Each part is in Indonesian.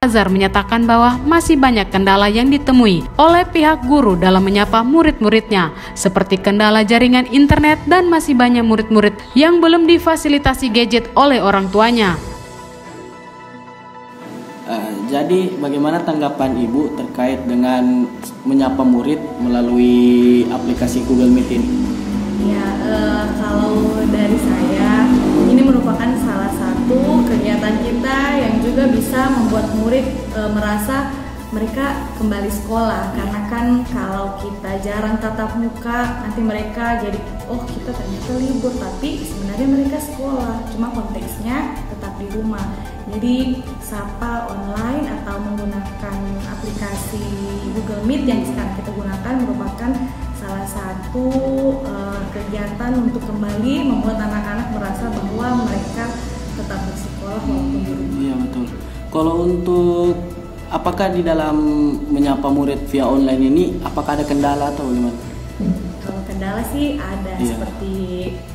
Al-Azhar menyatakan bahwa masih banyak kendala yang ditemui oleh pihak guru dalam menyapa murid-muridnya, seperti kendala jaringan internet dan masih banyak murid-murid yang belum difasilitasi gadget oleh orang tuanya. Jadi bagaimana tanggapan Ibu terkait dengan menyapa murid melalui aplikasi Google Meet ini? Ya, kalau dari saya, ini merupakan salah satu kegiatan kita yang juga bisa membuat murid merasa mereka kembali sekolah. Karena kan kalau kita jarang tatap muka, nanti mereka jadi, oh kita ternyata libur, tapi sebenarnya mereka sekolah, cuma konteksnya tetap di rumah. Jadi sapa online atau menggunakan aplikasi Google Meet yang sekarang kita gunakan merupakan salah satu kegiatan untuk kembali membuat anak-anak merasa bahwa mereka tetap bersekolah walaupun di rumah. Iya betul. Kalau untuk apakah di dalam menyapa murid via online ini apakah ada kendala atau bagaimana? Kalau kendala sih ada, seperti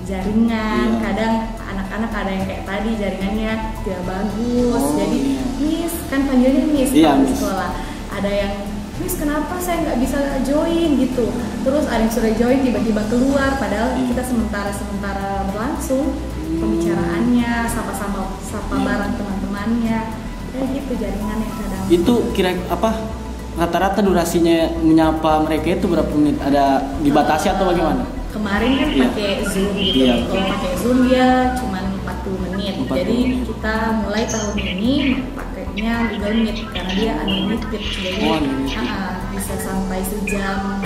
jaringan. Kadang anak-anak ada yang kayak tadi jaringannya tidak bagus. Jadi Miss, kan panggilnya Miss di sekolah. Ada yang Miss, kenapa saya nggak bisa join gitu. Terus ada yang sudah join tiba-tiba keluar, padahal kita sementara berlangsung pembicaraannya, sapa bareng teman-temannya, kayak gitu jaringannya kadang. Itu kira rata-rata durasinya menyapa mereka itu berapa menit? Ada dibatasi atau bagaimana? Kemarin kan pakai Zoom gitu. Kalau pakai Zoom dia cuma 40 menit. Jadi kita mulai tahun ini pakainya Google Meet karena dia unlimited. Jadi bisa sampai sejam,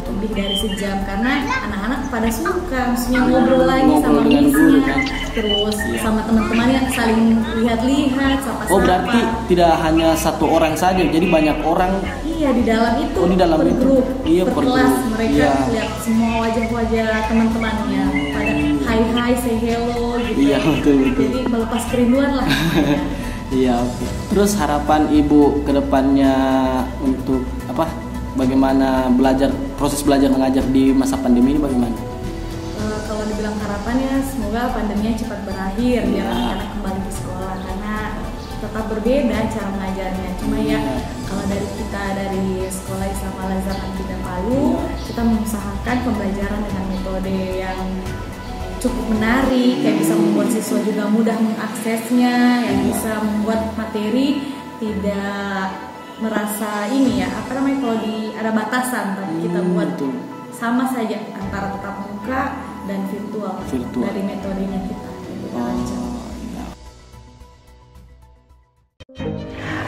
lebih dari sejam, karena anak-anak pada suka, maksudnya ngobrol lagi sama misalnya, terus sama teman-temannya saling lihat-lihat, sapa-sapa. Oh berarti tidak hanya satu orang saja, jadi banyak orang. Iya di dalam itu, per grup, per kelas mereka lihat semua wajah-wajah teman-temannya, pada hai say hello gitu. Iya betul. Jadi melepas kerinduan lah. Iya oke. Terus harapan Ibu ke depannya untuk bagaimana proses belajar mengajar di masa pandemi ini bagaimana? Kalau dibilang harapannya semoga pandeminya cepat berakhir biar anak-anak kembali ke sekolah, karena tetap berbeda cara mengajarnya. Cuma kalau dari Sekolah Islam Al-Azhar Amfidah Palu, kita mengusahakan pembelajaran dengan metode yang cukup menarik, kayak bisa membuat siswa juga mudah mengaksesnya, yang bisa membuat materi tidak merasa kalau ada batasan, tapi kita buat sama saja antara tatap muka dan virtual. Dari metodenya kita.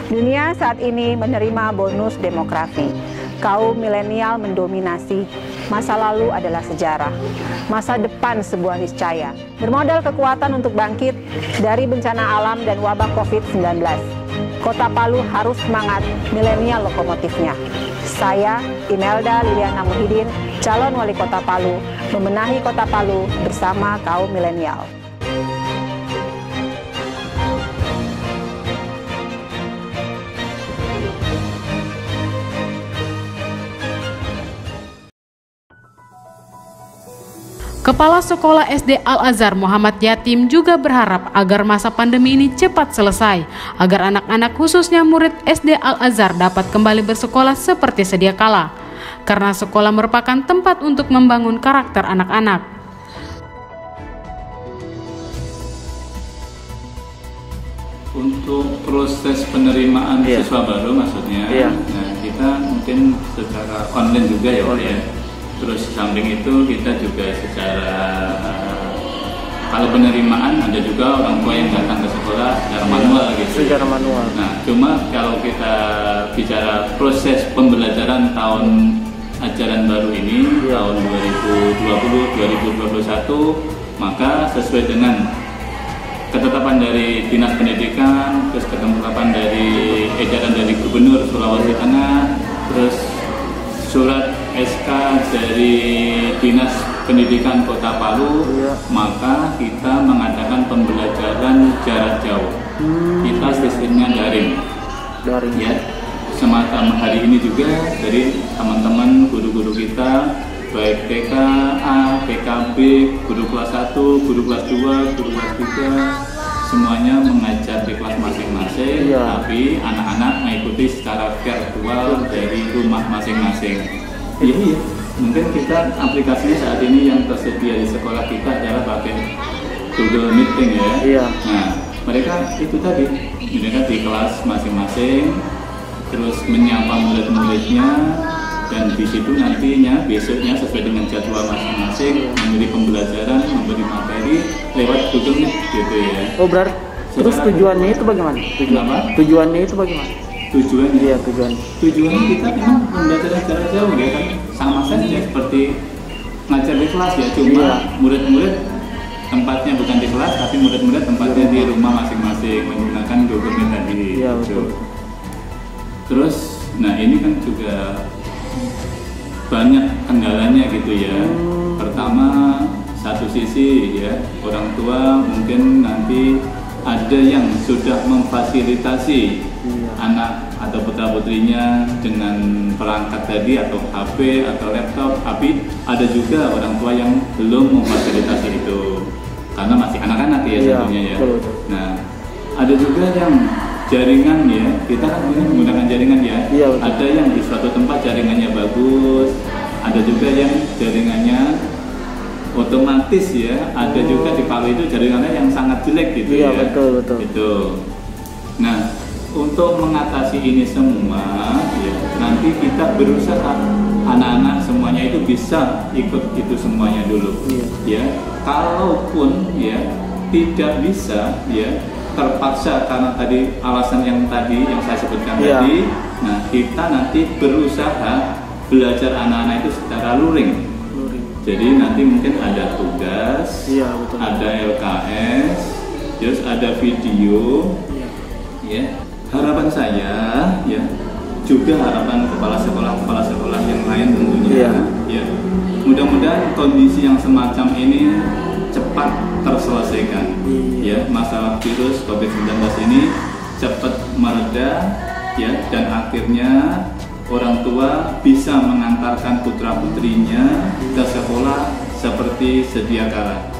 Dunia saat ini menerima bonus demografi. Kaum milenial mendominasi. Masa lalu adalah sejarah. Masa depan sebuah niscaya. Bermodal kekuatan untuk bangkit dari bencana alam dan wabah COVID-19. Kota Palu harus semangat, milenial lokomotifnya. Saya, Imelda Liliana Muhyiddin, calon wali kota Palu, membenahi kota Palu bersama kaum milenial. Kepala Sekolah SD Al-Azhar Muhammad Yatim juga berharap agar masa pandemi ini cepat selesai, agar anak-anak khususnya murid SD Al-Azhar dapat kembali bersekolah seperti sedia kala, karena sekolah merupakan tempat untuk membangun karakter anak-anak. Untuk proses penerimaan siswa baru maksudnya, nah kita mungkin secara online juga ya. Terus samping itu kita juga secara kalau penerimaan ada juga orang tua yang datang ke sekolah secara manual gitu. Secara manual. Nah, cuma kalau kita bicara proses pembelajaran tahun ajaran baru ini tahun 2020-2021, maka sesuai dengan ketetapan dari Dinas Pendidikan, terus ketetapan dari edaran dari Gubernur Sulawesi Tengah, terus surat SK dari Dinas Pendidikan Kota Palu, maka kita mengadakan pembelajaran jarak jauh. Kita sistemnya daring. Ya, semacam hari ini juga dari teman-teman guru-guru kita, baik TK A, TKB, guru kelas 1, guru kelas 2, guru kelas 3, semuanya mengajar di kelas masing-masing, Iya. tapi anak-anak mengikuti secara virtual dari rumah masing-masing. Iya. Mungkin kita aplikasinya saat ini yang tersedia di sekolah kita adalah pakai Google Meeting ya. Iya. Nah, mereka itu tadi, mereka di kelas masing-masing, terus menyapa murid-muridnya, dan di situ nantinya besoknya sesuai dengan jadwal masing-masing memberi pembelajaran, memberi materi lewat Google Meet gitu ya. Oh berarti terus tujuannya itu bagaimana? Kenapa? Tujuannya itu bagaimana? Tujuannya? Iya tujuannya. Tujuannya kita memang pembelajaran jarak jauh ya kan, sama saja seperti ngajar di kelas ya, cuma Iya. murid-murid tempatnya bukan di kelas, tapi murid-murid tempatnya di rumah masing-masing menggunakan Google Meet tadi. Iya gitu. betul. Terus, nah ini kan juga banyak kendalanya gitu ya. Pertama, satu sisi ya, orang tua mungkin nanti ada yang sudah memfasilitasi anak atau putra-putrinya dengan perangkat tadi atau HP atau laptop, tapi ada juga orang tua yang belum memfasilitasi itu karena masih anak-anak ya tentunya ya. Betul, betul. Nah, ada juga yang jaringan ya, kita kan ini menggunakan jaringan ya. Iya, betul. Ada yang di suatu tempat jaringannya bagus, ada juga yang jaringannya otomatis ya, ada juga di Palu itu jaringannya yang sangat jelek gitu Iya, ya. betul, betul. Gitu. Nah, untuk mengatasi ini semua ya, nanti kita berusaha anak-anak semuanya itu bisa ikut itu semuanya dulu. Iya. Ya, kalaupun ya tidak bisa ya, terpaksa karena tadi alasan yang saya sebutkan Iya. tadi, nah kita nanti berusaha belajar anak-anak itu secara luring. Jadi nanti mungkin ada tugas, Iya, betul. ada LKS, terus ada video, ya. Harapan saya, ya, juga harapan kepala sekolah yang lain tentunya, Iya. ya. Mudah-mudahan kondisi yang semacam ini cepat terselesaikan, ya. Masalah virus COVID-19 ini cepat mereda, ya, dan akhirnya orang tua bisa mengantarkan putra-putrinya ke sekolah seperti sedia kala.